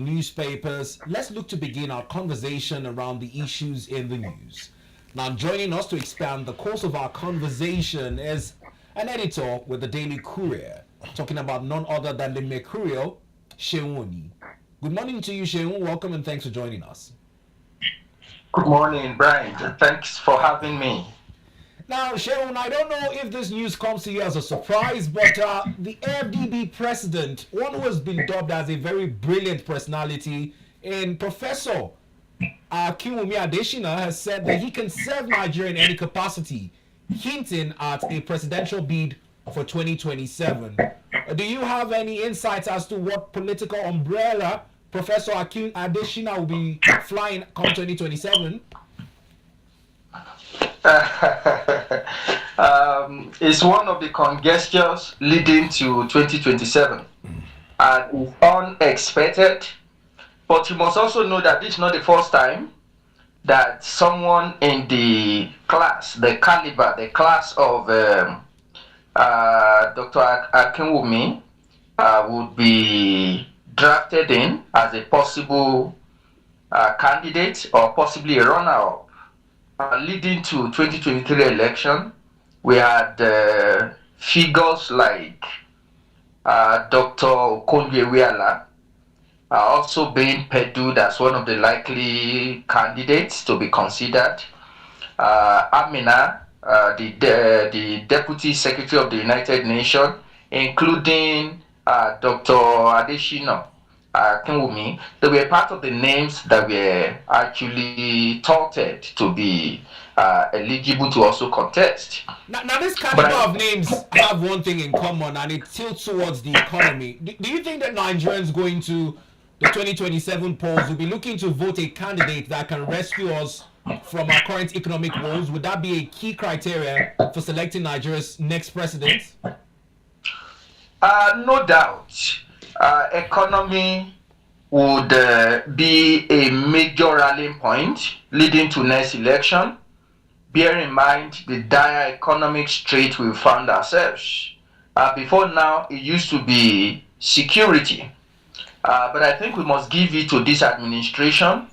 newspapers, let's look to begin our conversation around the issues in the news. Now, joining us to expand the course of our conversation is an editor with the Daily Courier, talking about none other than the Mercurial, Seun Oni. Good morning to you, Seun. Welcome and thanks for joining us. Good morning, Brian. Thanks for having me. Now, Seun, I don't know if this news comes to you as a surprise, but the AFDB president, one who has been dubbed as a very brilliant personality, in Professor Akinwumi Adesina, has said that he can serve Nigeria in any capacity, hinting at a presidential bid for 2027. Do you have any insights as to what political umbrella Professor Akin Adesina will be flying come 2027? It's one of the congestions leading to 2027 and it's unexpected. But you must also know that this is not the first time that someone in the class, the caliber, the class of Dr. Akinwumi would be drafted in as a possible candidate or possibly a runner-up. Leading to 2023 election, we had figures like Dr. Okonjo-Iweala also being peddled as one of the likely candidates to be considered. Amina, the Deputy Secretary of the United Nations, including Dr. Adesina Akinwumi, they were part of the names that were actually touted to be eligible to also contest. Now this caliber of names have one thing in common, and it tilts towards the economy. Do you think that Nigerians going to the 2027 polls will be looking to vote a candidate that can rescue us from our current economic woes? Would that be a key criteria for selecting Nigeria's next president? No doubt. Economy would be a major rallying point leading to next election. Bear in mind the dire economic strait we found ourselves. Before now, it used to be security. But I think we must give it to this administration.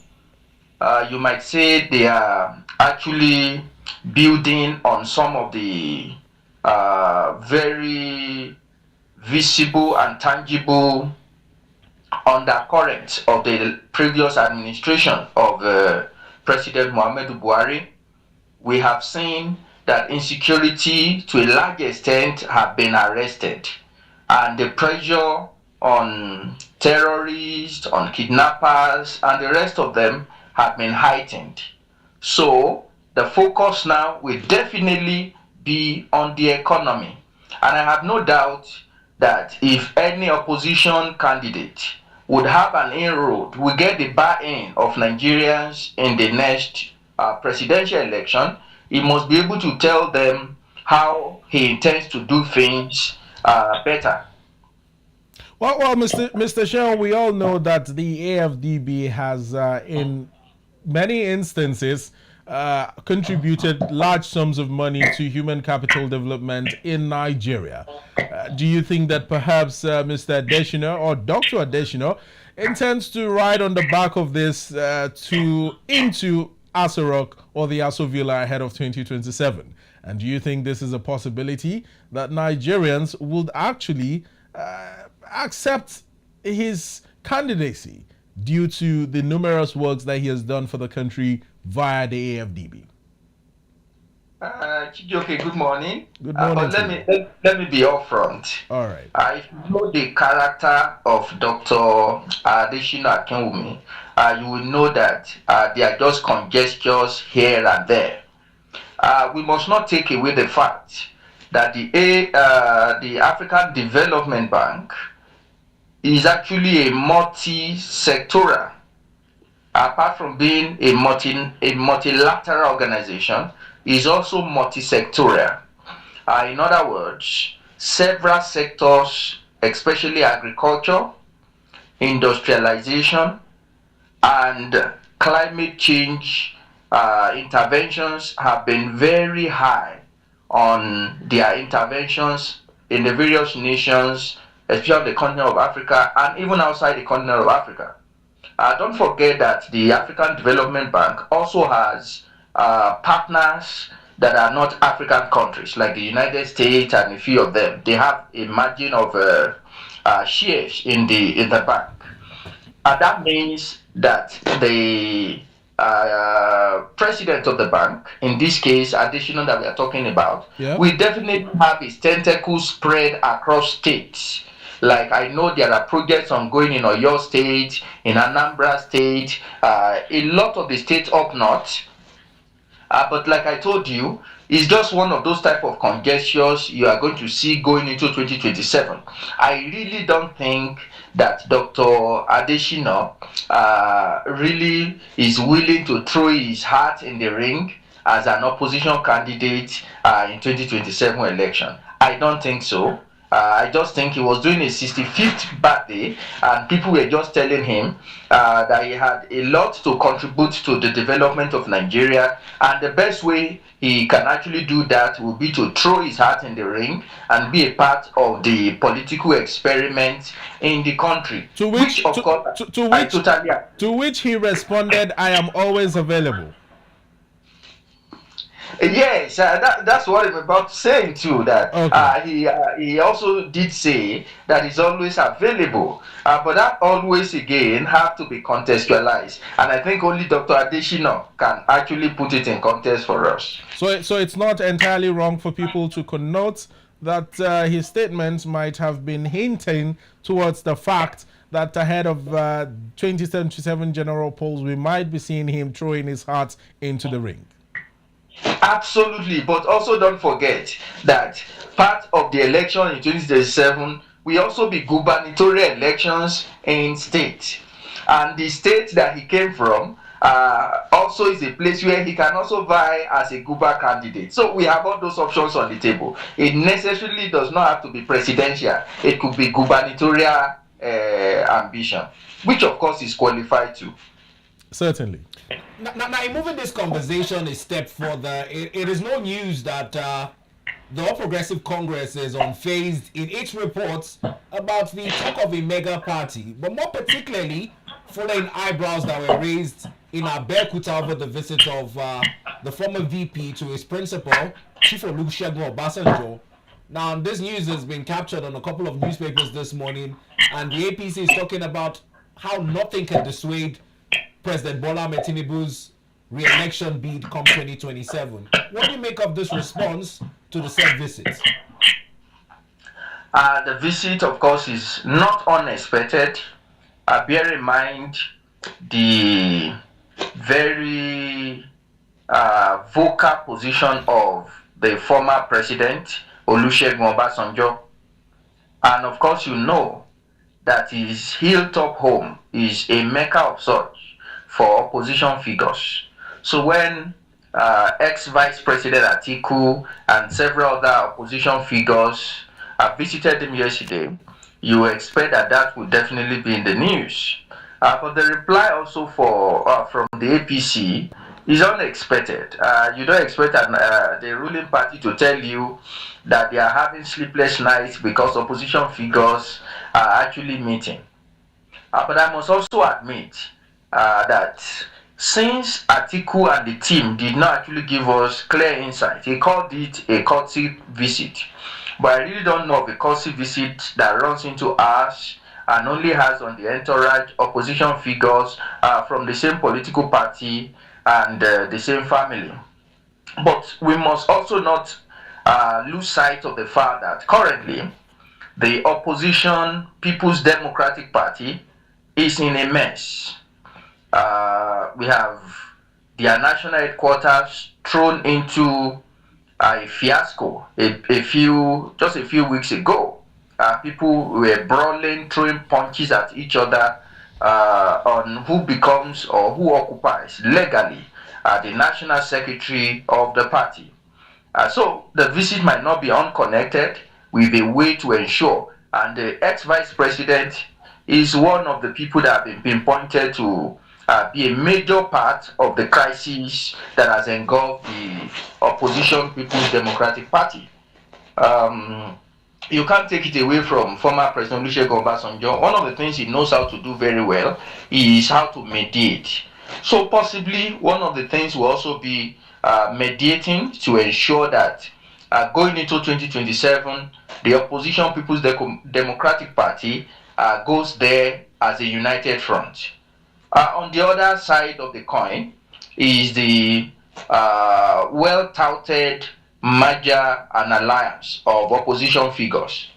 You might say they are actually building on some of the very visible and tangible undercurrents of the previous administration of President Muhammadu Buhari. We have seen that insecurity to a large extent have been arrested, and the pressure on terrorists, on kidnappers, and the rest of them have been heightened. So the focus now will definitely be on the economy. And I have no doubt that if any opposition candidate would have an inroad, will get the buy-in of Nigerians in the next presidential election, he must be able to tell them how he intends to do things better. Well, Mr. Seun, we all know that the AFDB has, in many instances, contributed large sums of money to human capital development in Nigeria. Do you think that perhaps Mr. Adesina or Dr. Adesina intends to ride on the back of this into Aso Rock or the Aso Villa ahead of 2027? And do you think this is a possibility that Nigerians would actually accept his candidacy due to the numerous works that he has done for the country via the AFDB? Chijoke, good morning. Good morning. But let me be upfront. All right. If you know the character of Dr. Adesina Akinwumi, you will know that they are just conjectures here and there. We must not take away the fact that the African Development Bank is actually a multi-sectoral. Apart from being a multilateral organization, is also multi-sectoral. In other words, several sectors, especially agriculture, industrialization, and climate change interventions have been very high on their interventions in the various nations, especially the continent of Africa and even outside the continent of Africa. Don't forget that the African Development Bank also has partners that are not African countries, like the United States and a few of them. They have a margin of shares in the bank. That means that the president of the bank, in this case, additional that we are talking about, Yeah. will definitely have his tentacles spread across states. Like I know there are projects ongoing in Oyo State, in Anambra State, a lot of the states up north. But like I told you, it's just one of those type of congestions you are going to see going into 2027. I really don't think that Dr. Adeshina really is willing to throw his hat in the ring as an opposition candidate in 2027 election. I don't think so. I just think he was doing his 65th birthday, and people were just telling him that he had a lot to contribute to the development of Nigeria, and the best way he can actually do that will be to throw his hat in the ring and be a part of the political experiment in the country. To which, of course, I totally agree. To which he responded, "I am always available." Yes, that's what I'm about to say too. That Okay. he also did say that he's always available, but that always again have to be contextualized, and I think only Dr. Adeshina can actually put it in context for us. So it's not entirely wrong for people to connote that his statements might have been hinting towards the fact that ahead of 2077 general polls, we might be seeing him throwing his heart into the ring. Absolutely, but also don't forget that part of the election in 2037 will also be gubernatorial elections in states, and the state that he came from also is a place where he can also vie as a guber candidate. So we have all those options on the table. It necessarily does not have to be presidential. It could be gubernatorial ambition, which of course is qualified to. Certainly. Now, moving this conversation a step further, it is no news that the All Progressive Congress is unfazed in its reports about the talk of a mega party, but more particularly following eyebrows that were raised in Abeokuta over the visit of the former VP to his principal, Chief Olusegun Obasanjo. Now, this news has been captured on a couple of newspapers this morning, and the APC is talking about how nothing can dissuade President Bola Ahmed Tinubu's re-election bid come 2027. What do you make of this response to the said visit? The visit, of course, is not unexpected. Bear in mind the very vocal position of the former president, Olusegun Obasanjo. And of course, you know that his hilltop home is a mecca of such for opposition figures. So when ex-Vice President Atiku and several other opposition figures visited him yesterday, you expect that would definitely be in the news. But the reply also from the APC is unexpected. You don't expect the ruling party to tell you that they are having sleepless nights because opposition figures are actually meeting. But I must also admit that since Atiku and the team did not actually give us clear insight, he called it a courtesy visit. But I really don't know of a courtesy visit that runs into us and only has on the entourage opposition figures from the same political party and the same family. But we must also not lose sight of the fact that currently the opposition People's Democratic Party is in a mess. We have their national headquarters thrown into a fiasco just a few weeks ago. People were brawling, throwing punches at each other on who becomes or who occupies legally the national secretary of the party. So the visit might not be unconnected with a way to ensure, and the ex-vice president is one of the people that have been pinpointed to be a major part of the crisis that has engulfed the opposition People's Democratic Party. you can't take it away from former President Olusegun Obasanjo. One of the things he knows how to do very well is how to mediate. So possibly one of the things will also be mediating to ensure that going into 2027, the opposition People's Democratic Party goes there as a united front. On the other side of the coin is the well-touted merger and alliance of opposition figures.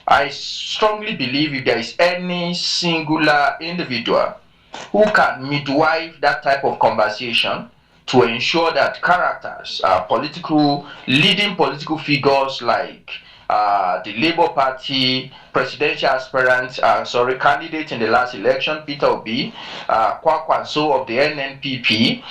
I strongly believe if there is any singular individual who can midwife that type of conversation to ensure that characters, leading political figures like the Labour Party presidential candidate in the last election, Peter Obi, Kwakwanso of the NNPP,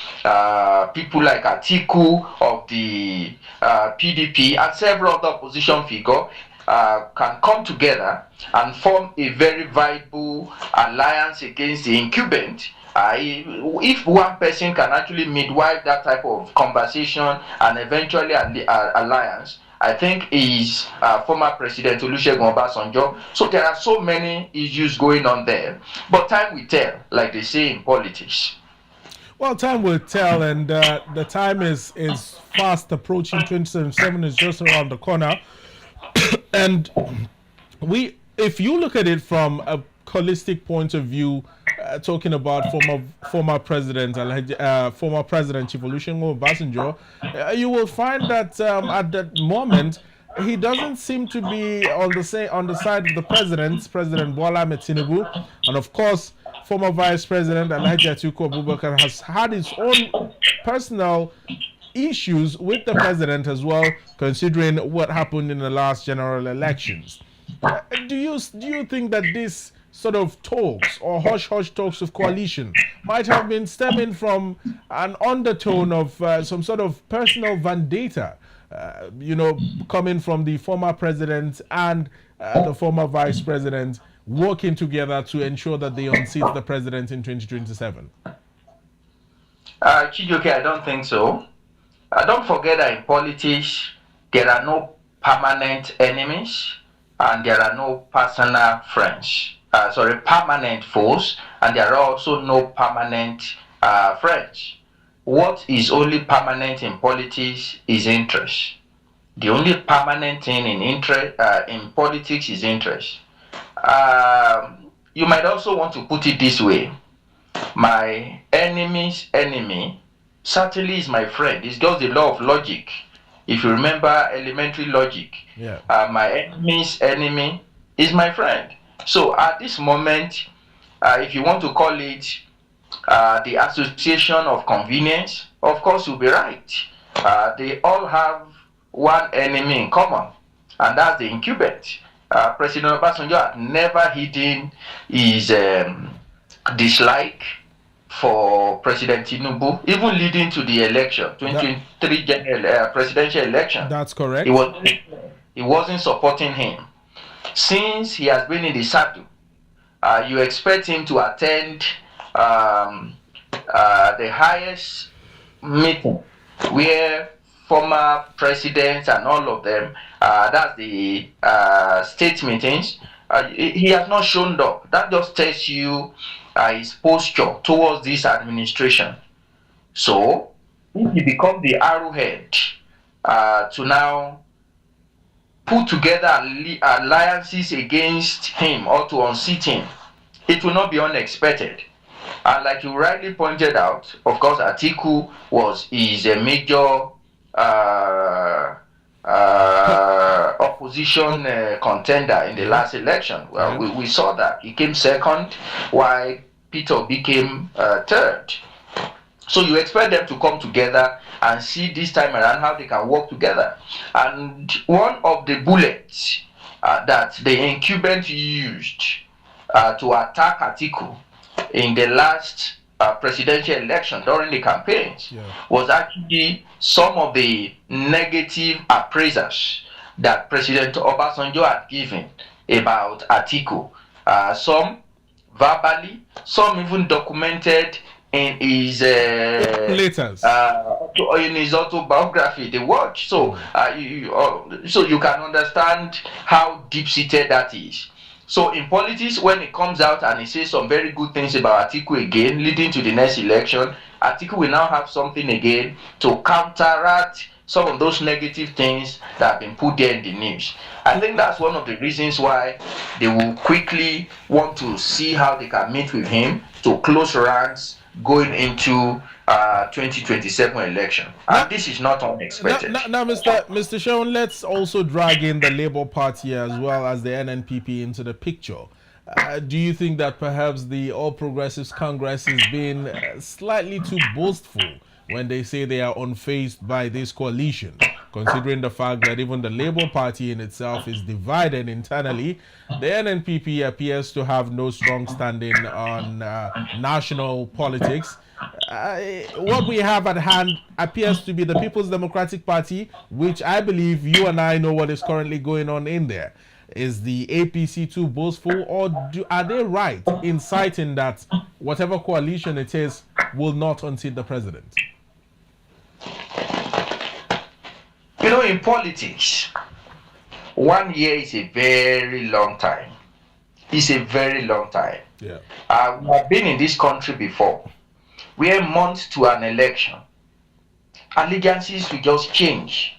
people like Atiku of the PDP, and several other opposition figures can come together and form a very viable alliance against the incumbent. If one person can actually midwife that type of conversation and eventually alliance, I think is former President Olusegun Obasanjo. So there are so many issues going on there, but time will tell, like they say in politics. Well, time will tell, and the time is fast approaching. 2077 is just around the corner, and if you look at it from a holistic point of view, talking about former President Chief Olusegun Obasanjo, you will find that at that moment he doesn't seem to be on the side of the President Bola Ahmed Tinubu, and of course former Vice President Atiku-Obasanjo has had his own personal issues with the president as well, considering what happened in the last general elections. Do you think that this sort of talks or hush-hush talks of coalition might have been stemming from an undertone of some sort of personal vendetta, coming from the former president and the former vice president working together to ensure that they unseat the president in 2027? Chijoke, I don't think so. Don't forget that in politics, there are no permanent enemies and there are no personal friends. Permanent foes, and there are also no permanent friends. What is only permanent in politics is interest. The only permanent thing in politics is interest. You might also want to put it this way: my enemy's enemy certainly is my friend. It's just the law of logic. If you remember elementary logic, my enemy's enemy is my friend. So at this moment, if you want to call it the association of convenience, of course you'll be right. They all have one enemy in common, and that's the incumbent. President Obasanjo had never hidden his dislike for President Tinubu, even leading to the election, 2023 presidential election. That's correct. He wasn't supporting him. Since he has been in the saddle, you expect him to attend the highest meeting where former presidents and all of them, that's the state meetings, he has not shown up. That just tells you his posture towards this administration. So, if he becomes the arrowhead to now put together alliances against him or to unseat him, it will not be unexpected. And like you rightly pointed out, of course, Atiku is a major opposition contender in the last election. Well, we saw that. He came second, while Peter became third. So you expect them to come together and see this time around how they can work together. And one of the bullets that the incumbent used to attack Atiku in the last presidential election during the campaigns was actually some of the negative appraisals that President Obasanjo had given about Atiku. Some verbally, some even documented in his letters. in his autobiography, The Watch. So so you can understand how deep-seated that is. So in politics, when it comes out and he says some very good things about Atiku again, leading to the next election, Atiku will now have something again to counteract some of those negative things that have been put there in the news. I think that's one of the reasons why they will quickly want to see how they can meet with him to close ranks going into 2027 election. And this is not unexpected. Now, Mr. Seun, let's also drag in the Labour Party as well as the NNPP into the picture. Do you think that perhaps the All Progressives Congress is being slightly too boastful when they say they are unfazed by this coalition, considering the fact that even the Labour Party in itself is divided internally? The NNPP appears to have no strong standing on national politics. What we have at hand appears to be the People's Democratic Party, which I believe you and I know what is currently going on in there. Is the APC too boastful, or are they right in citing that whatever coalition it is will not unseat the president? You know, in politics, 1 year is a very long time. It's a very long time. Yeah. We have been in this country before. We're a month to an election. Allegiances will just change.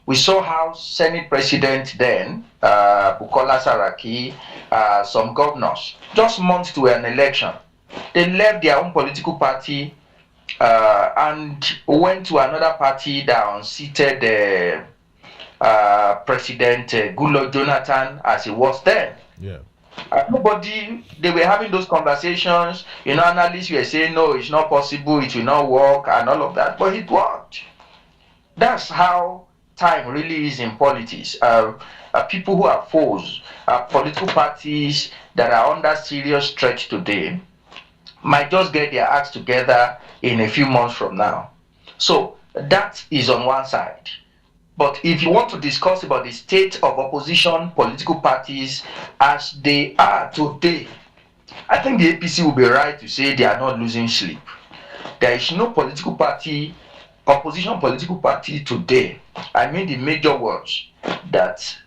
We saw how Senate President then, Bukola Saraki, some governors, just months to an election, they left their own political party and went to another party that unseated President Goodluck Jonathan as he was then. Yeah. Nobody, they were having those conversations. You know, analysts were saying, no, it's not possible, it will not work, and all of that. But it worked. That's how time really is in politics. People who are foes, political parties that are under serious threat today, might just get their acts together in a few months from now. So that is on one side. But if you want to discuss about the state of opposition political parties as they are today, I think the APC will be right to say they are not losing sleep. There is no political party, opposition political party today, I mean the major ones, that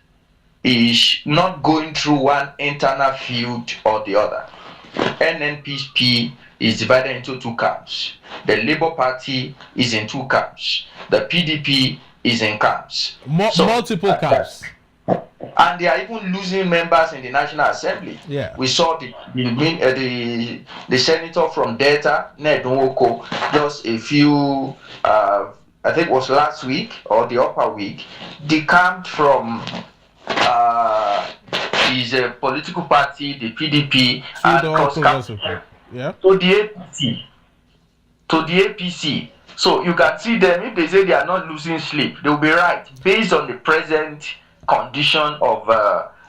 is not going through one internal feud or the other. NNPP is divided into two camps. The Labour Party is in two camps. The PDP is in camps. Multiple camps. And they are even losing members in the National Assembly. Yeah. We saw the senator from Delta, Ned Nwoko, just a few, I think it was last week or the upper week, decamped from his political party, the PDP, and cross-camped to the APC. To the APC. So you can see them, if they say they are not losing sleep, they will be right, based on the present condition of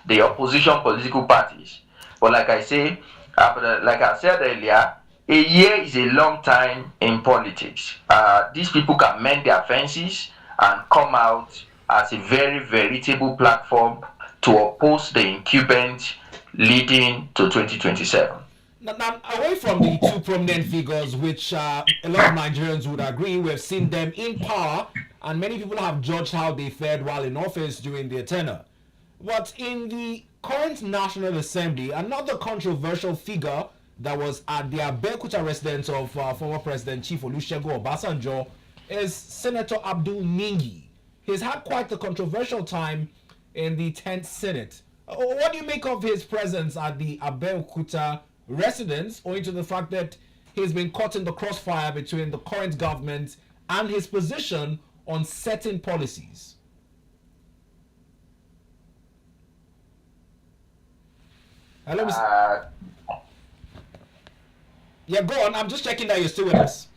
the opposition political parties. But like I say, like I said earlier, a year is a long time in politics. These people can mend their fences and come out as a very veritable platform to oppose the incumbent leading to 2027. Now, away from the two prominent figures, which a lot of Nigerians would agree, we've seen them in power, and many people have judged how they fared while in office during their tenure. But in the current National Assembly, another controversial figure that was at the Abeokuta residence of former President Chief Olusegun Obasanjo is Senator Abdul Ningi. He's had quite a controversial time in the 10th Senate. What do you make of his presence at the Abeokuta residence, owing to the fact that he's been caught in the crossfire between the current government and his position on certain policies? Hello, Mr. Yeah, go on. I'm just checking that you're still with us.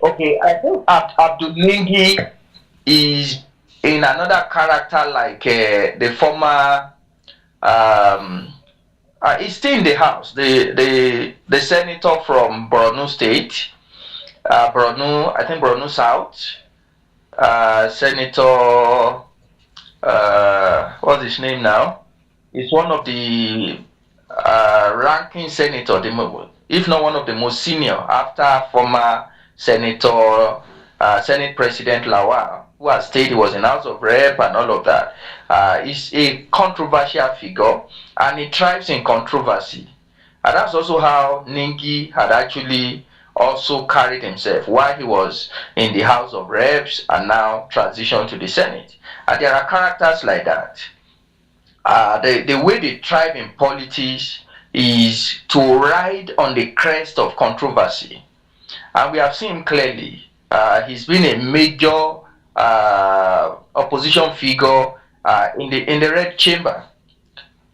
Okay, I think Abdul Ningi is in another character like the former. He's still in the house. The senator from Borno State, I think Borno South, Senator, what's his name now? He's one of the ranking senator, if not one of the most senior, after former Senator Senate President Lawal, who has stated he was in House of Rep and all of that, is a controversial figure, and he thrives in controversy. And that's also how Ningi had actually also carried himself while he was in the House of Reps and now transitioned to the Senate. And there are characters like that. The way they thrive in politics is to ride on the crest of controversy. And we have seen clearly, he's been a major opposition figure in the Red Chamber.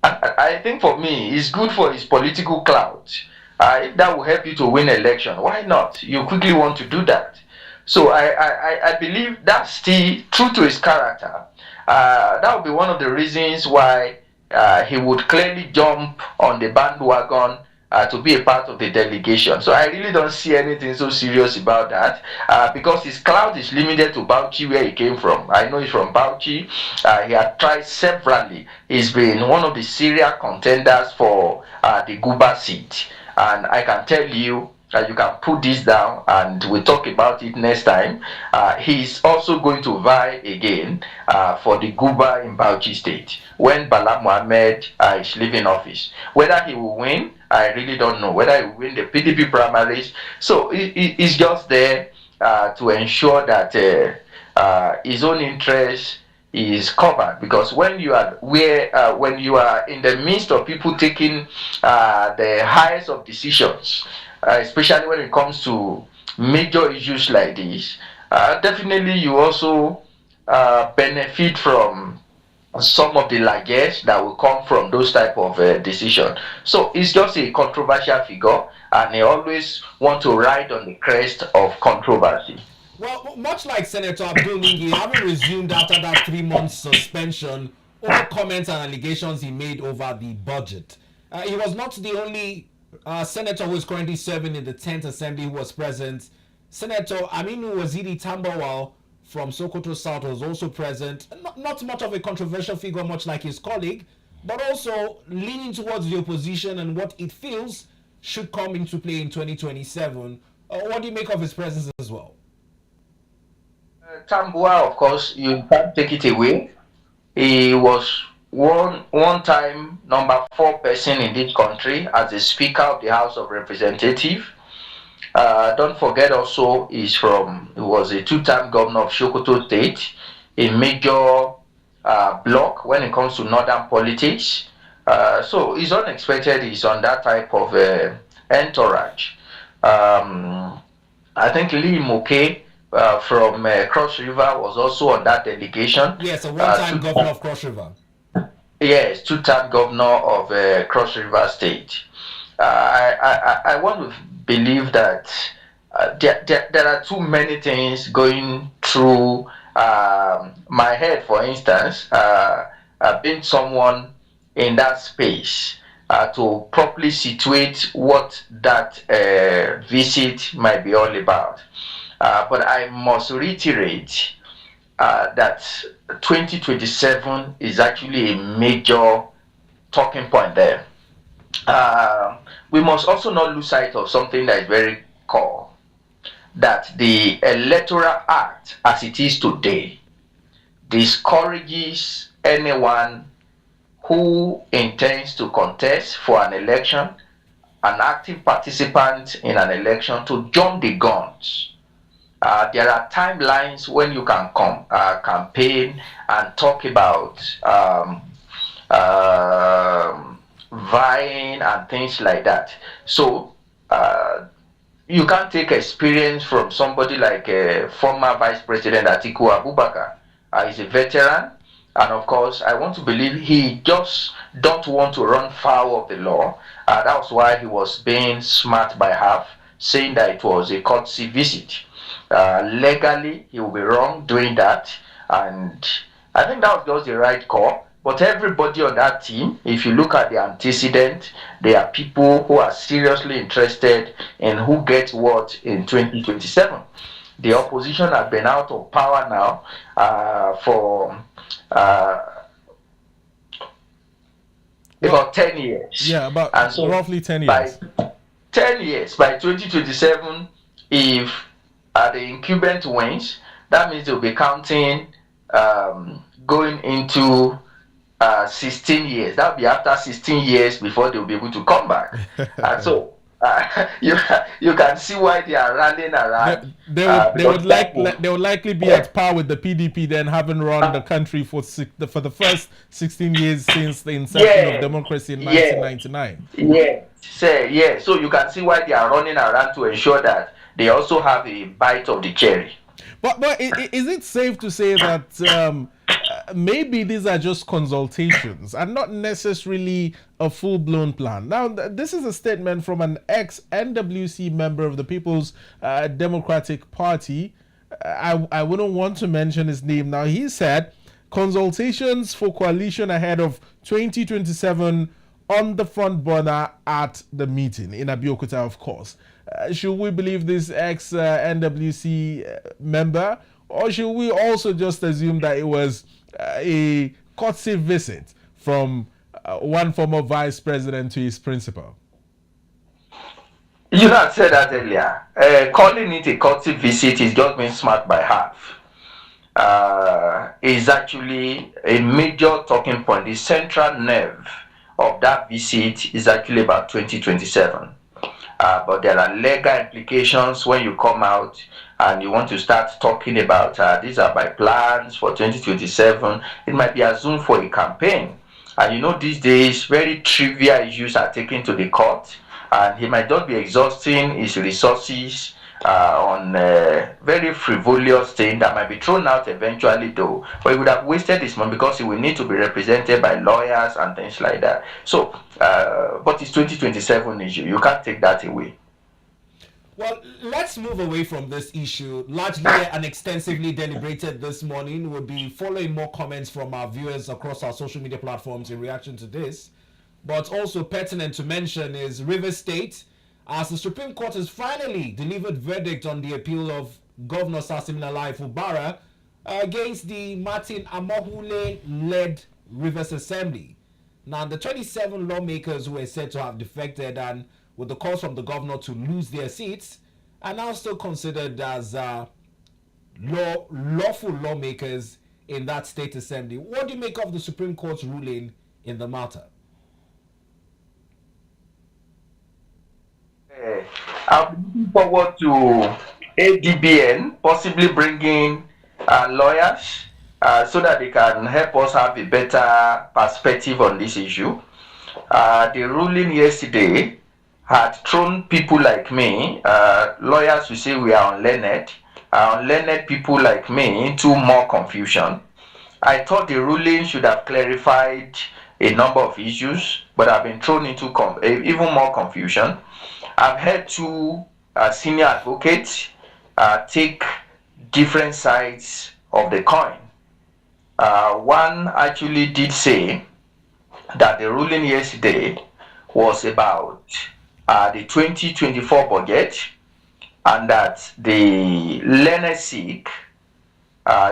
I think for me, it's good for his political clout. If that will help you to win election, why not? You quickly want to do that. So I believe that's still true to his character. That would be one of the reasons why he would clearly jump on the bandwagon to be a part of the delegation. So I really don't see anything so serious about that because his clout is limited to Bauchi, where he came from. I know he's from Bauchi. He had tried severally. He's been one of the serious contenders for the Guba seat. And I can tell you, you can put this down and we'll talk about it next time. He's also going to vie again for the Guba in Bauchi State when Bala Mohammed is leaving office. Whether he will win, I really don't know. Whether he will win the PDP primaries. So he's just there to ensure that his own interest is covered, because when you are when you are in the midst of people taking the highest of decisions, especially when it comes to major issues like this, definitely you also benefit from some of the largesse that will come from those type of decisions. So it's just a controversial figure, and they always want to ride on the crest of controversy. Well, much like Senator Abdul Ningi, having resumed after that 3 month suspension over comments and allegations he made over the budget. He was not the only senator who is currently serving in the 10th Assembly who was present. Senator Aminu Waziri Tambawal from Sokoto South was also present. Not much of a controversial figure, much like his colleague, but also leaning towards the opposition and what it feels should come into play in 2027. What do you make of his presence as well? Tambua, of course, you can't take it away. He was one time number 4 person in this country as the Speaker of the House of Representatives. Don't forget also he was a 2-time governor of Sokoto State, a major bloc when it comes to northern politics. So it's unexpected he's on that type of entourage. I think Lee Moke from Cross River was also on that delegation. Yes, a one-time governor of Cross River. Yes, 2-time governor of Cross River State. I want to believe that there are too many things going through my head. For instance, being someone in that space to properly situate what that visit might be all about. But I must reiterate that 2027 is actually a major talking point there. We must also not lose sight of something that is very core, that the Electoral Act as it is today discourages anyone who intends to contest for an election, an active participant in an election, to jump the guns. There are timelines when you can campaign and talk about vying and things like that. So you can't take experience from somebody like former Vice President Atiku-Abubakar. He's a veteran, and of course, I want to believe he just don't want to run foul of the law. That was why he was being smart by half, saying that it was a courtesy visit. Legally, he will be wrong doing that, and I think that was just the right call. But everybody on that team, if you look at the antecedent, there are people who are seriously interested in who gets what in 2027. The opposition has been out of power now for about 10 years. Yeah, about roughly 10 years. By 10 years, by 2027, if the incumbent wins, that means they'll be counting going into 16 years. That'll be after 16 years before they'll be able to come back. And so you you can see why they are running around. Because they would likely be at par with the PDP, then having run the country for the first 16 years since the inception of democracy in 1999. So you can see why they are running around to ensure that they also have a bite of the cherry. But is it safe to say that maybe these are just consultations and not necessarily a full-blown plan? Now, this is a statement from an ex-NWC member of the People's Democratic Party. I wouldn't want to mention his name. Now, he said consultations for coalition ahead of 2027 on the front burner at the meeting in Abeokuta, of course. Should we believe this ex-NWC member, or should we also just assume that it was a courtesy visit from one former vice president to his principal? You have said that earlier. Calling it a courtesy visit is just being smart by half. Is actually a major talking point. The central nerve of that visit is actually about 2027. But there are legal implications when you come out and you want to start talking about these are my plans for 2027. It might be assumed for a campaign. And you know, these days, very trivial issues are taken to the court, and he might not be exhausting his resources on very frivolous thing that might be thrown out eventually, though. But he would have wasted his money because he will need to be represented by lawyers and things like that. So, but it's 2027 issue. You can't take that away. Well, let's move away from this issue. Largely and extensively deliberated this morning. We'll be following more comments from our viewers across our social media platforms in reaction to this. But also pertinent to mention is Rivers State, as the Supreme Court has finally delivered verdict on the appeal of Governor Siminalayi Fubara against the Martin Amohule-led Rivers Assembly. Now, the 27 lawmakers who were said to have defected and with the calls from the governor to lose their seats are now still considered as lawful lawmakers in that state assembly. What do you make of the Supreme Court's ruling in the matter? I'm looking forward to ADBN possibly bringing lawyers so that they can help us have a better perspective on this issue. The ruling yesterday had thrown people like me, lawyers who say we are unlearned people like me, into more confusion. I thought the ruling should have clarified a number of issues, but I've been thrown into even more confusion. I've heard two senior advocates take different sides of the coin. One actually did say that the ruling yesterday was about the 2024 budget, and that the learned Sikh,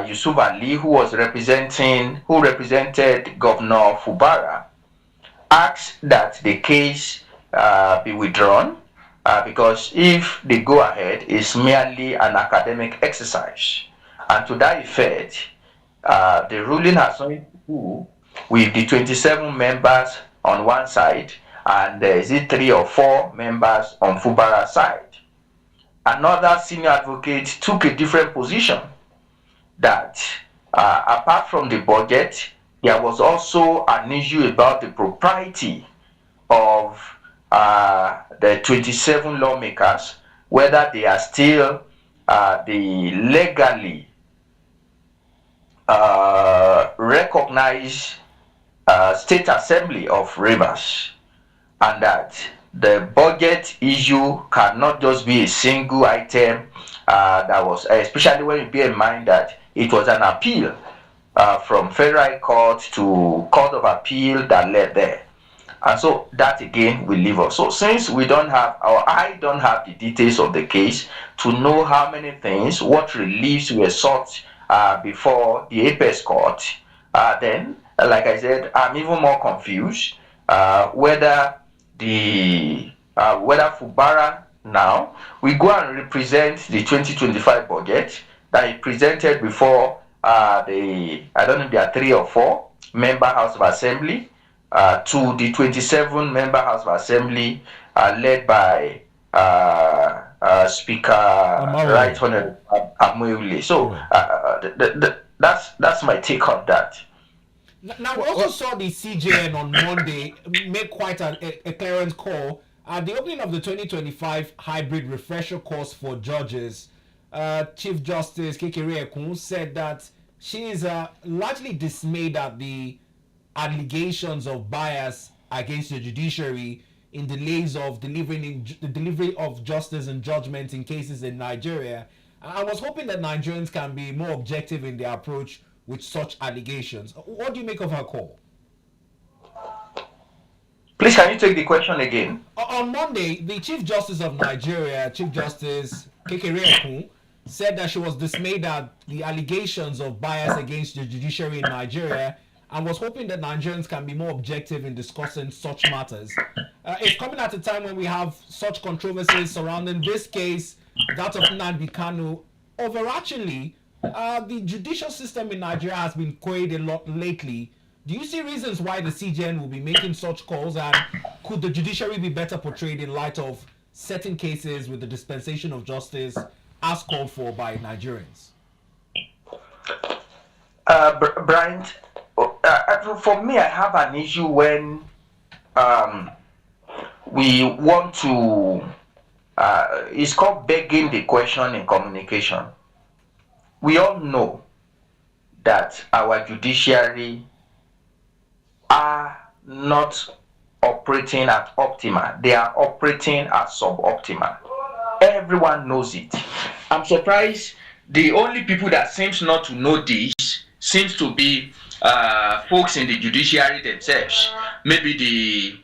Yusuf Ali, who represented Governor Fubara, asked that the case be withdrawn because if they go ahead, it's merely an academic exercise. And to that effect, the ruling has something to do with the 27 members on one side, and is it 3 or 4 members on Fubara's side. Another senior advocate took a different position, that apart from the budget, there was also an issue about the propriety of the 27 lawmakers, whether they are still the legally recognized State Assembly of Rivers, and that the budget issue cannot just be a single item that was, especially when you bear in mind that it was an appeal from Federal Court to Court of Appeal that led there. And so that again will leave us. So since we don't have, or I don't have the details of the case to know how many things, what reliefs were sought before the Apex Court, then, like I said, I'm even more confused whether Fubara now, we go and represent the 2025 budget that he presented before I don't know if there are 3 or 4 member House of Assembly to the 27 member House of Assembly led by Speaker Right Honorable Amoyule. So that's my take on that. Now, we also saw the CJN on Monday make quite a clearance call at the opening of the 2025 hybrid refresher course for judges. Chief Justice Kekere Ekun said that she is largely dismayed at the allegations of bias against the judiciary in delays of the delivery of justice and judgment in cases in Nigeria. I was hoping that Nigerians can be more objective in their approach with such allegations. What do you make of her call? Please, can you take the question again? On Monday, the Chief Justice of Nigeria, Chief Justice Kekere Ekun, said that she was dismayed at the allegations of bias against the judiciary in Nigeria and was hoping that Nigerians can be more objective in discussing such matters. It's coming at a time when we have such controversies surrounding this case, that of Nnamdi Kanu. Overarchingly, the judicial system in Nigeria has been queried a lot lately. Do you see reasons why the CJN will be making such calls, and could the judiciary be better portrayed in light of certain cases with the dispensation of justice as called for by Nigerians? Brian, for me, I have an issue when we want to, it's called begging the question in communication. We all know that our judiciary are not operating at optima. They are operating at suboptimal. Everyone knows it. I'm surprised the only people that seems not to know this seems to be folks in the judiciary themselves. Maybe the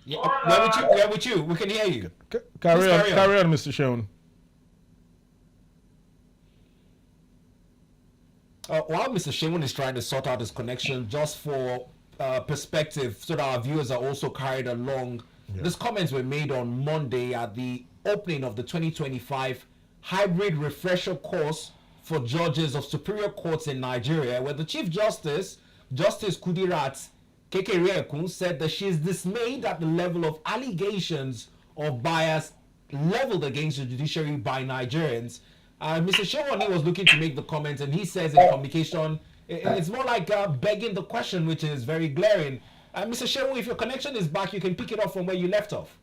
We're with you. We can hear you. Carry on, Mr. Seun. While Mr. Seun is trying to sort out his connection, just for perspective, so that our viewers are also carried along, these comments were made on Monday at the opening of the 2025 hybrid refresher course for judges of superior courts in Nigeria, where the Chief Justice, Justice Kudirat Kekere Ekun, said that she is dismayed at the level of allegations of bias leveled against the judiciary by Nigerians. Mr. Seun Oni was looking to make the comments, and he says in communication, it's more like begging the question, which is very glaring. Mr. Seun, if your connection is back, you can pick it up from where you left off.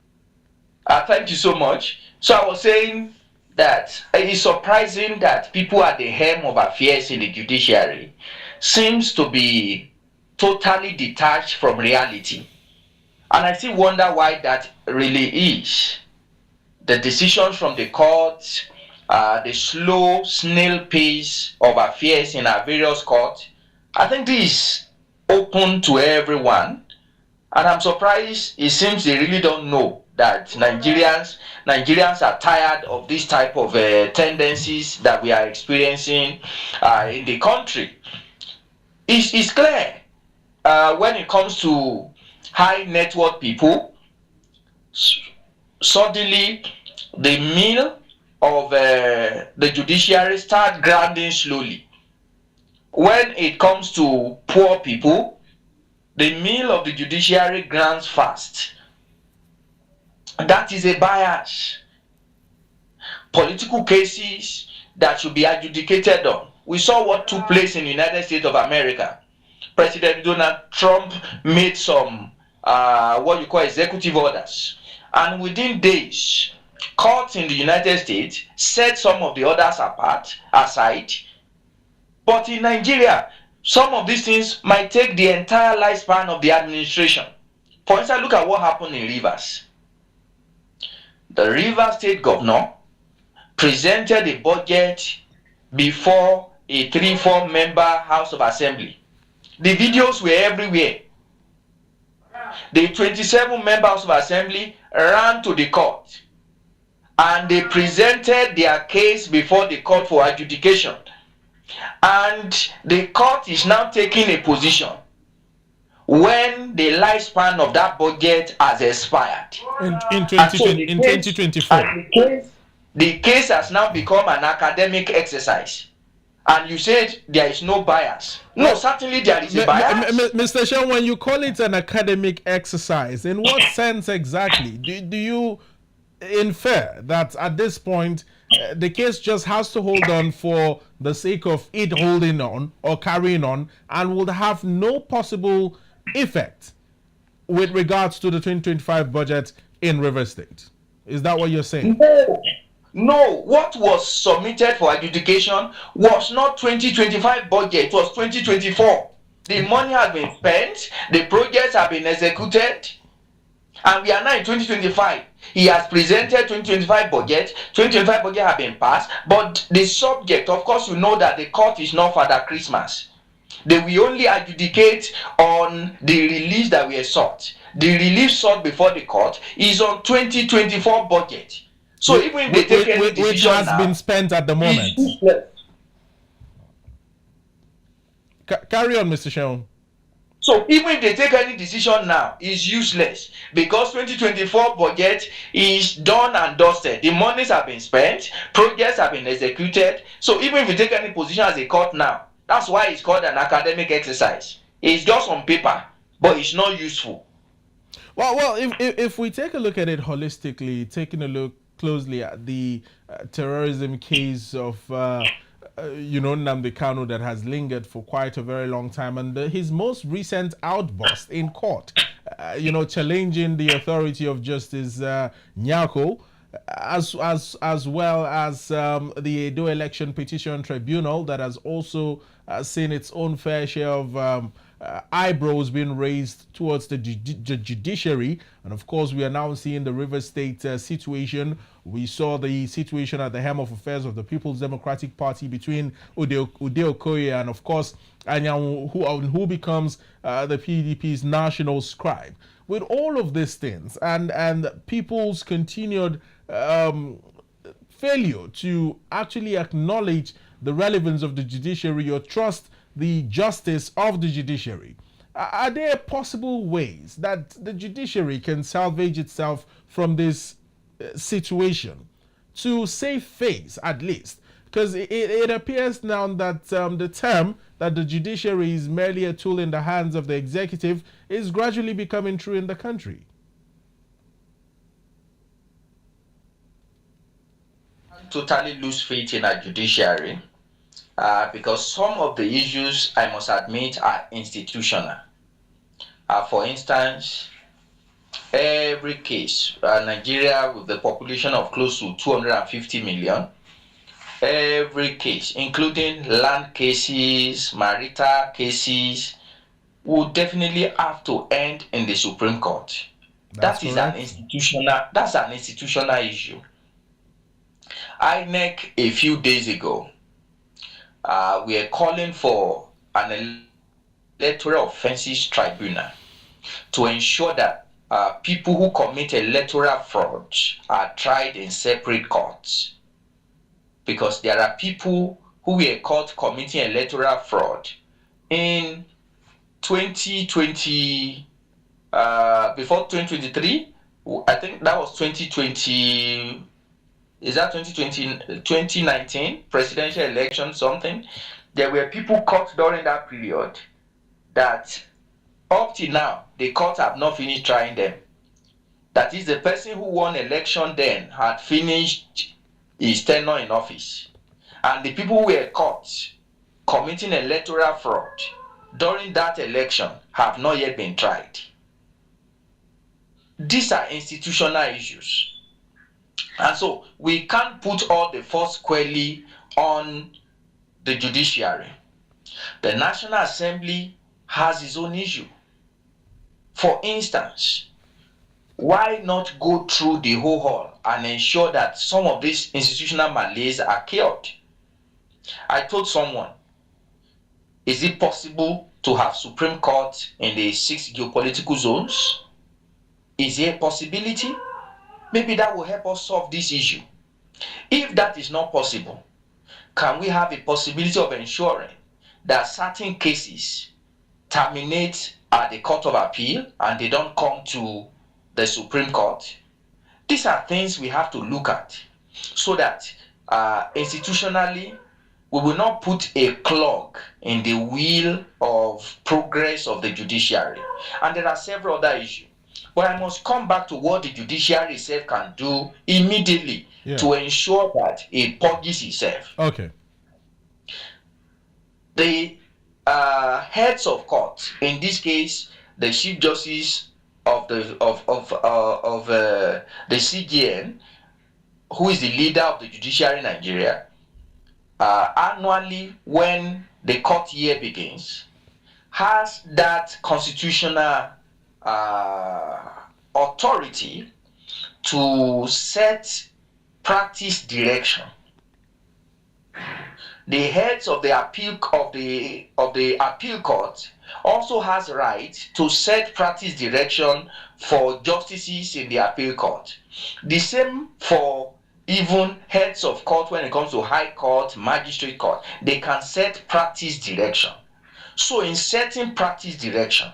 Thank you so much. So I was saying that it is surprising that people at the helm of affairs in the judiciary seems to be totally detached from reality. And I still wonder why that really is. The decisions from the courts, the slow snail pace of affairs in our various courts, I think this is open to everyone. And I'm surprised it seems they really don't know that Nigerians are tired of this type of tendencies that we are experiencing in the country. It's clear when it comes to high net worth people, suddenly the mill of the judiciary start grinding slowly. When it comes to poor people, the mill of the judiciary grinds fast. That is a bias. Political cases that should be adjudicated on. We saw what took place in the United States of America. President Donald Trump made some what you call executive orders, and within days, courts in the United States set some of the orders aside. But in Nigeria, some of these things might take the entire lifespan of the administration. For instance, look at what happened in Rivers. The Rivers State governor presented a budget before a 3-4 member House of Assembly. The videos were everywhere. The 27 members of Assembly ran to the court and they presented their case before the court for adjudication. And the court is now taking a position. when the lifespan of that budget has expired. In And so 2020, in 2024. The case has now become an academic exercise. And you said there is no bias. No, certainly there is a bias. Mr. Sean, when you call it an academic exercise, in what sense exactly? Do you infer that at this point the case just has to hold on for the sake of it holding on or carrying on and would have no possible effect with regards to the 2025 budget in Rivers State? Is that what you're saying? No, what was submitted for adjudication was not 2025 budget, it was 2024. The money has been spent, the projects have been executed, and we are now in 2025. He has presented 2025 budget, 2025 budget has been passed, but the subject, of course, you know that the court is not Father Christmas. They will only adjudicate on the release that we sought. The relief sought before the court is on 2024 budget. So even if they take any decision which has now, been spent at the moment. Carry on, Mr. Seun. So even if they take any decision now, it's useless because 2024 budget is done and dusted. The monies have been spent, projects have been executed. So even if you take any position as a court now, that's why it's called an academic exercise. It's just on paper, but it's not useful. Well, if we take a look at it holistically, taking a look closely at the terrorism case of Nnamdi Kanu that has lingered for quite a very long time, and his most recent outburst in court, challenging the authority of Justice Nyako, as well as the Edo Election Petition Tribunal that has also seen its own fair share of eyebrows being raised towards the judiciary. And of course, we are now seeing the Rivers State situation. We saw the situation at the helm of affairs of the People's Democratic Party between Ude Okoye and, of course, Anyanwu, who becomes the PDP's national scribe. With all of these things and people's continued failure to actually acknowledge the relevance of the judiciary or trust the justice of the judiciary, are there possible ways that the judiciary can salvage itself from this situation to save face, at least? Because it appears now that the term that the judiciary is merely a tool in the hands of the executive is gradually becoming true in the country. I totally lose faith in our judiciary because some of the issues, I must admit, are institutional. For instance, every case, Nigeria with the population of close to 250 million, every case, including land cases, marital cases, would definitely have to end in the Supreme Court. That's an institutional issue. INEC a few days ago, we are calling for an electoral offences tribunal to ensure that people who commit electoral fraud are tried in separate courts. Because there are people who were caught committing electoral fraud in 2020, before 2023, I think that was 2020, is that 2020, 2019 presidential election something? There were people caught during that period that up till now, the courts have not finished trying them. That is, the person who won election then had finished his tenure in office. And the people who were caught committing electoral fraud during that election have not yet been tried. These are institutional issues. And so we can't put all the force squarely on the judiciary. The National Assembly has its own issue. For instance, why not go through the whole hall and ensure that some of these institutional malaise are cured? I told someone, is it possible to have Supreme Court in the 6 geopolitical zones? Is there a possibility? Maybe that will help us solve this issue. If that is not possible, can we have a possibility of ensuring that certain cases terminate at the Court of Appeal and they don't come to the Supreme Court. These are things we have to look at so that institutionally we will not put a clog in the wheel of progress of the judiciary. And there are several other issues. But I must come back to what the judiciary itself can do immediately to ensure that it purges itself. Okay. The heads of court, in this case, the Chief Justice of the CJN, who is the leader of the judiciary in Nigeria, annually when the court year begins, has that constitutional authority to set practice direction. The heads of the appeal court also has right to set practice direction for justices in the appeal court. The same for even heads of court when it comes to high court, magistrate court. They can set practice direction. So in setting practice direction,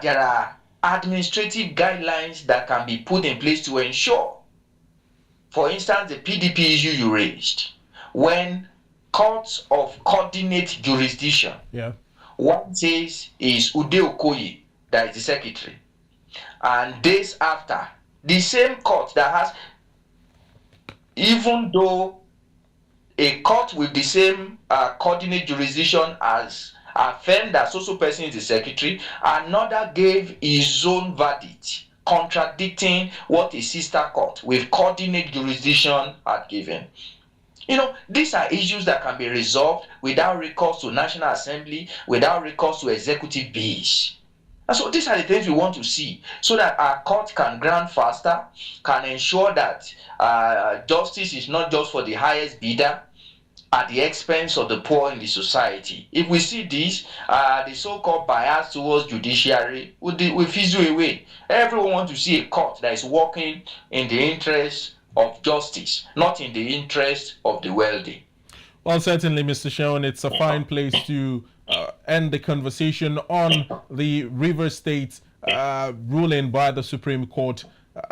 there are administrative guidelines that can be put in place to ensure, for instance, the PDP issue you raised, when courts of coordinate jurisdiction, one says is Ude Okoye, that is the secretary, and days after, the same court that has, even though a court with the same coordinate jurisdiction as affirmed that so person is the secretary, another gave his own verdict contradicting what a sister court with coordinate jurisdiction had given. You know, these are issues that can be resolved without recourse to National Assembly, without recourse to executive bills. And so these are the things we want to see so that our court can grant faster, can ensure that justice is not just for the highest bidder at the expense of the poor in the society. If we see this, the so-called bias towards judiciary will fizzle away. Everyone wants to see a court that is working in the interest of justice, not in the interest of the wealthy. Well, certainly, Mr. Seun, it's a fine place to end the conversation on the River State ruling by the Supreme Court.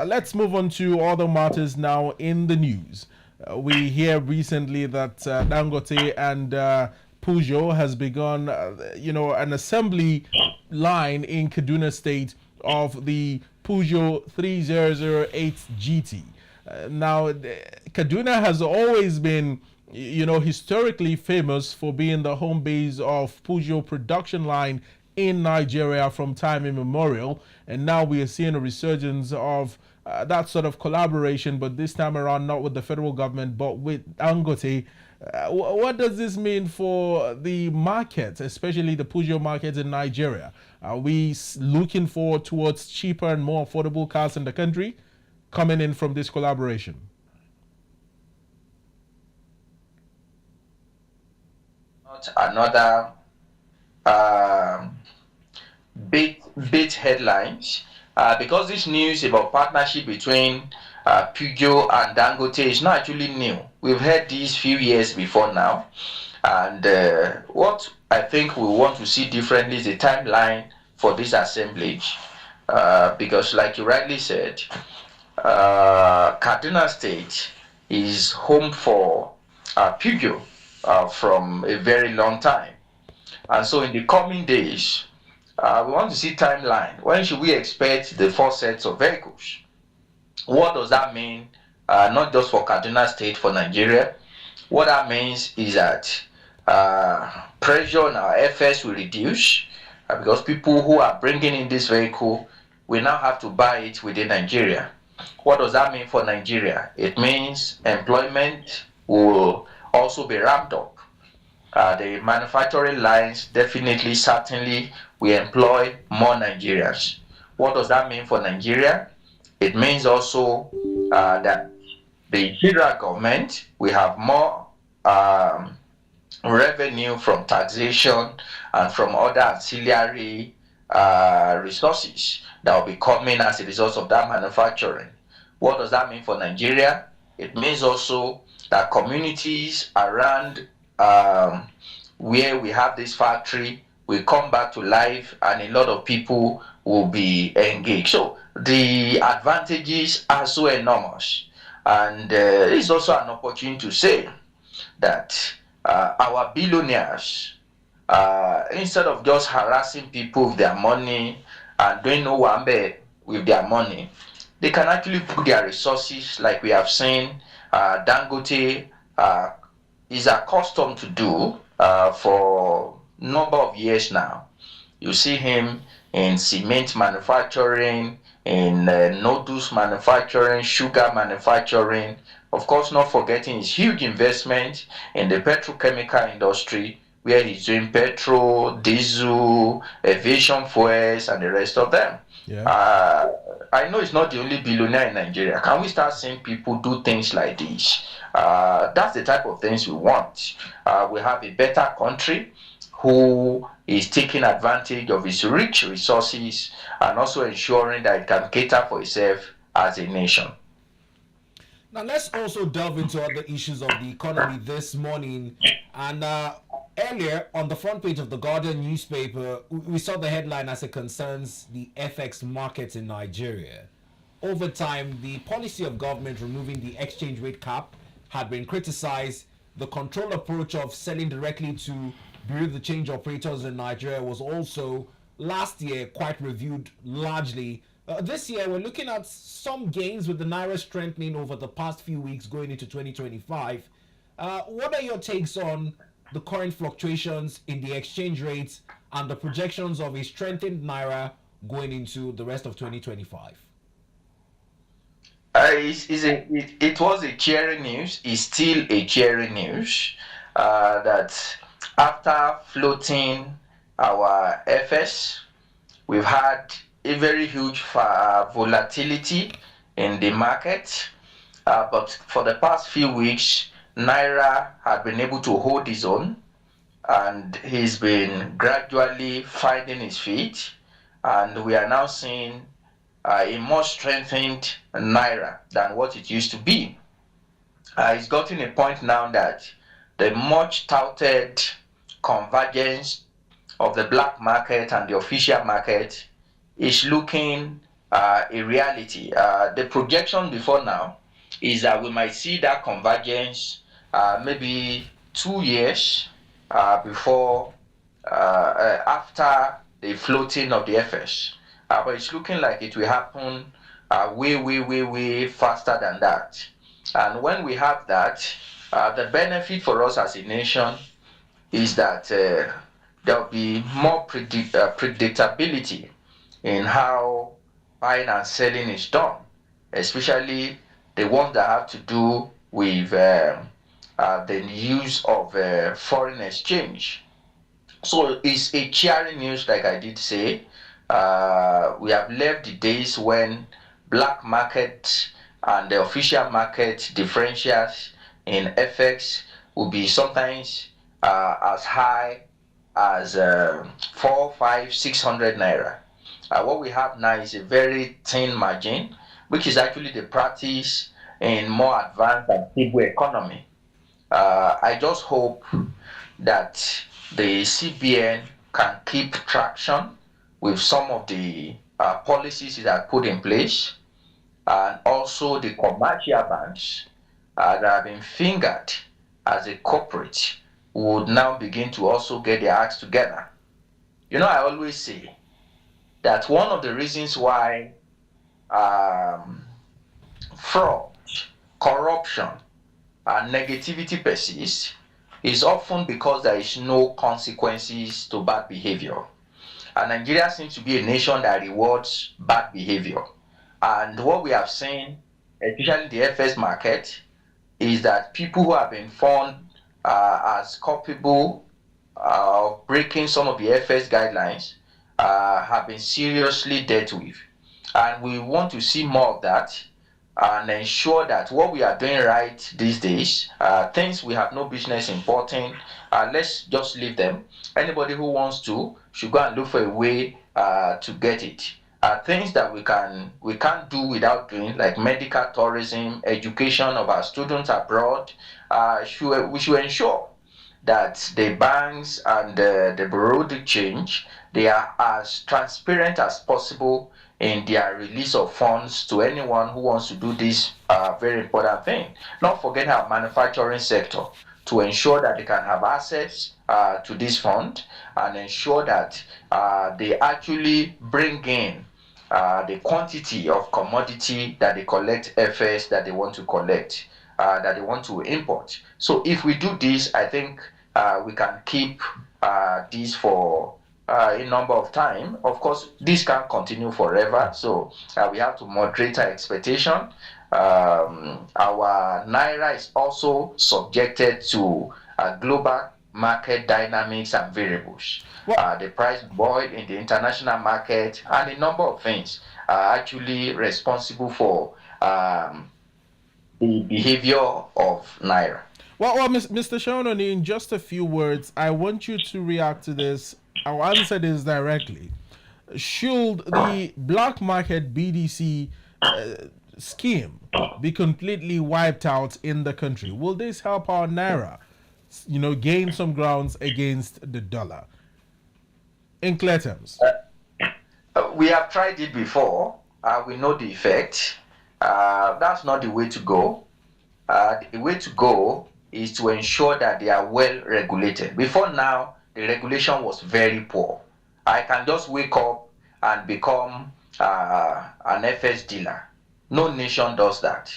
Let's move on to other matters now in the news. We hear recently that Dangote and Peugeot has begun, an assembly line in Kaduna State of the Peugeot 3008 GT. Now, Kaduna has always been, historically famous for being the home base of Peugeot production line in Nigeria from time immemorial. And now we are seeing a resurgence of that sort of collaboration, but this time around not with the federal government, but with Dangote. What does this mean for the market, especially the Peugeot market in Nigeria? Are we looking forward towards cheaper and more affordable cars in the country coming in from this collaboration? Another bit headlines because this news about partnership between Peugeot and Dangote is not actually new. We've heard these few years before now, and what I think we want to see differently is the timeline for this assemblage, because like you rightly said, Kaduna State is home for Peugeot from a very long time. And so in the coming days, we want to see timeline. When should we expect the first sets of vehicles? What does that mean, not just for Kaduna State, for Nigeria? What that means is that pressure on our FS will reduce because people who are bringing in this vehicle will now have to buy it within Nigeria. What does that mean for Nigeria? It means employment will also be ramped up. The manufacturing lines definitely, certainly, will employ more Nigerians. What does that mean for Nigeria? It means also that the federal government will have more revenue from taxation and from other ancillary resources that will be coming as a result of that manufacturing. What does that mean for Nigeria? It means also that communities around where we have this factory will come back to life and a lot of people will be engaged. So the advantages are so enormous. And it's also an opportunity to say that our billionaires, instead of just harassing people with their money and doing no wambe with their money, they can actually put their resources, like we have seen Dangote is accustomed to do for a number of years now. You see him in cement manufacturing, in noodles manufacturing, sugar manufacturing. Of course, not forgetting his huge investment in the petrochemical industry, where he's doing petrol, diesel, aviation fuels, and the rest of them. Yeah. I know it's not the only billionaire in Nigeria. Can we start seeing people do things like this? That's the type of things we want. We have a better country who is taking advantage of its rich resources and also ensuring that it can cater for itself as a nation. Now let's also delve into other issues of the economy this morning. And earlier on the front page of the Guardian newspaper, we saw the headline as it concerns the FX markets in Nigeria. Over time, the policy of government removing the exchange rate cap had been criticized. The control approach of selling directly to bureau de change operators in Nigeria was also last year quite reviewed largely. This year, we're looking at some gains with the Naira strengthening over the past few weeks going into 2025. What are your takes on the current fluctuations in the exchange rates and the projections of a strengthened Naira going into the rest of 2025? It was a cheering news. It's still a cheering news that after floating our FS, we've had a very huge volatility in the market. But for the past few weeks, Naira had been able to hold his own, and he's been gradually finding his feet. And we are now seeing a more strengthened Naira than what it used to be. It's gotten a point now that the much touted convergence of the black market and the official market is looking a reality. The projection before now is that we might see that convergence maybe 2 years before, after the floating of the FS. But it's looking like it will happen way faster than that. And when we have that, the benefit for us as a nation is that there will be more predictability in how buying and selling is done, especially the ones that have to do with the use of foreign exchange. So it's a cheering news, like I did say. We have left the days when black market and the official market differentials in FX will be sometimes as high as 4, 5, 600 naira. What we have now is a very thin margin, which is actually the practice in more advanced and stable economy. I just hope that the CBN can keep traction with some of the policies that are put in place, and also the commercial banks that have been fingered as a corporate would now begin to also get their acts together. You know, I always say that one of the reasons why fraud, corruption, and negativity persists is often because there is no consequences to bad behavior. And Nigeria seems to be a nation that rewards bad behavior. And what we have seen, especially in the FS market, is that people who have been found as culpable of breaking some of the FS guidelines have been seriously dealt with. And we want to see more of that and ensure that what we are doing right these days, things we have no business importing, let's just leave them. Anybody who wants to should go and look for a way to get it. Things that we can't do without doing, like medical tourism, education of our students abroad, we should ensure that the banks and the bureau de change, they are as transparent as possible in their release of funds to anyone who wants to do this very important thing. Not forget our manufacturing sector, to ensure that they can have access to this fund and ensure that they actually bring in the quantity of commodity that they collect FS that they want to collect, that they want to import. So if we do this, I think we can keep this for a number of time. Of course, this can't continue forever, so we have to moderate our expectation. Our Naira is also subjected to global market dynamics and variables. The price boil in the international market and a number of things are actually responsible for the behavior of Naira. Well, Mr. Seun Oni, in just a few words, I want you to react to this. I'll answer this directly. Should the black market BDC scheme be completely wiped out in the country? Will this help our Naira, gain some grounds against the dollar? In clear terms. We have tried it before. We know the effect. That's not the way to go. The way to go is to ensure that they are well regulated. Before now, the regulation was very poor. I can just wake up and become an FS dealer. No nation does that.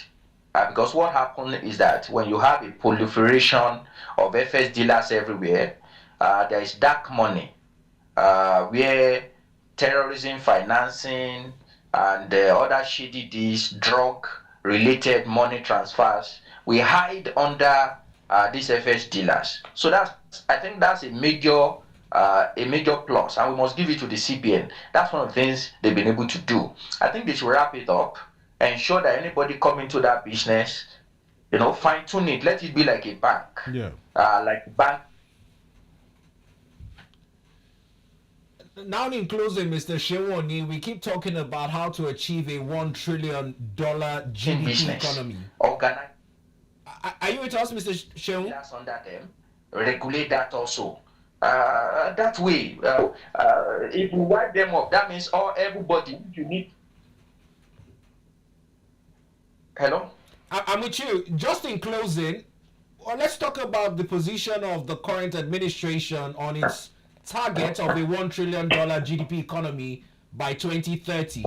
Because what happened is that when you have a proliferation of FS dealers everywhere, there is dark money where terrorism financing and other shady deals, drug-related money transfers, we hide under these FS dealers. So I think that's a major plus, and we must give it to the CBN. That's one of the things they've been able to do. I think they should wrap it up, ensure that anybody come into that business, fine tune it, let it be like a bank. Yeah. Like bank. Now in closing, Mr. Seun Oni, we keep talking about how to achieve a $1 trillion GDP business economy. Organize. Are you with us, Mr. Seun? That's under them. Regulate that also. That way, if we wipe them off, that means everybody you need. Hello? I'm with you. Just in closing, let's talk about the position of the current administration on its target of a $1 trillion GDP economy by 2030.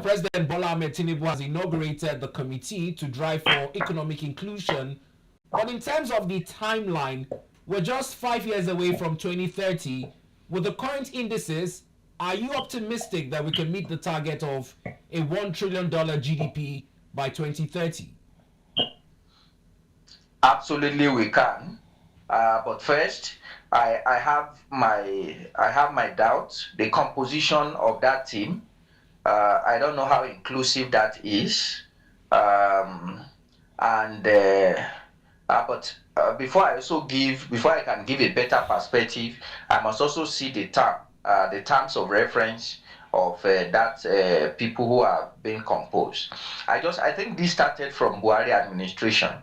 President Bola Ahmed Tinubu has inaugurated the committee to drive for economic inclusion. But in terms of the timeline, we're just 5 years away from 2030. With the current indices, are you optimistic that we can meet the target of a $1 trillion GDP by 2030? Absolutely, we can. But first, I have my doubts. The composition of that team, I don't know how inclusive that is. But before I can give a better perspective, I must also see the terms of reference of that people who are being composed. I think this started from Buhari administration.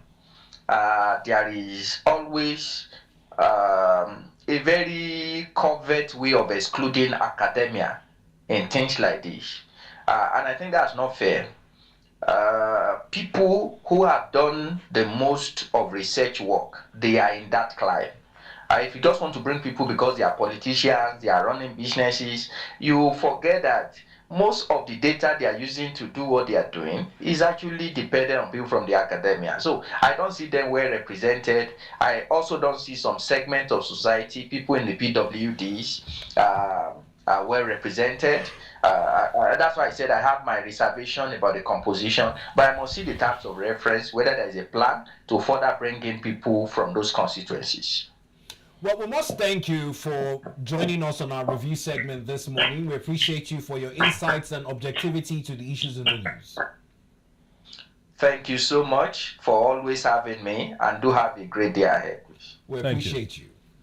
There is always a very covert way of excluding academia in things like this. And I think that's not fair. People who have done the most of research work, they are in that climb. If you just want to bring people because they are politicians, they are running businesses, you forget that most of the data they are using to do what they are doing is actually dependent on people from the academia. So I don't see them well represented. I also don't see some segment of society, people in the PWDs, are well represented. That's why I said I have my reservation about the composition, but I must see the types of reference, whether there is a plan to further bring in people from those constituencies. Well, we must thank you for joining us on our review segment this morning. We appreciate you for your insights and objectivity to the issues in the news. Thank you so much for always having me, and do have a great day ahead. We appreciate you.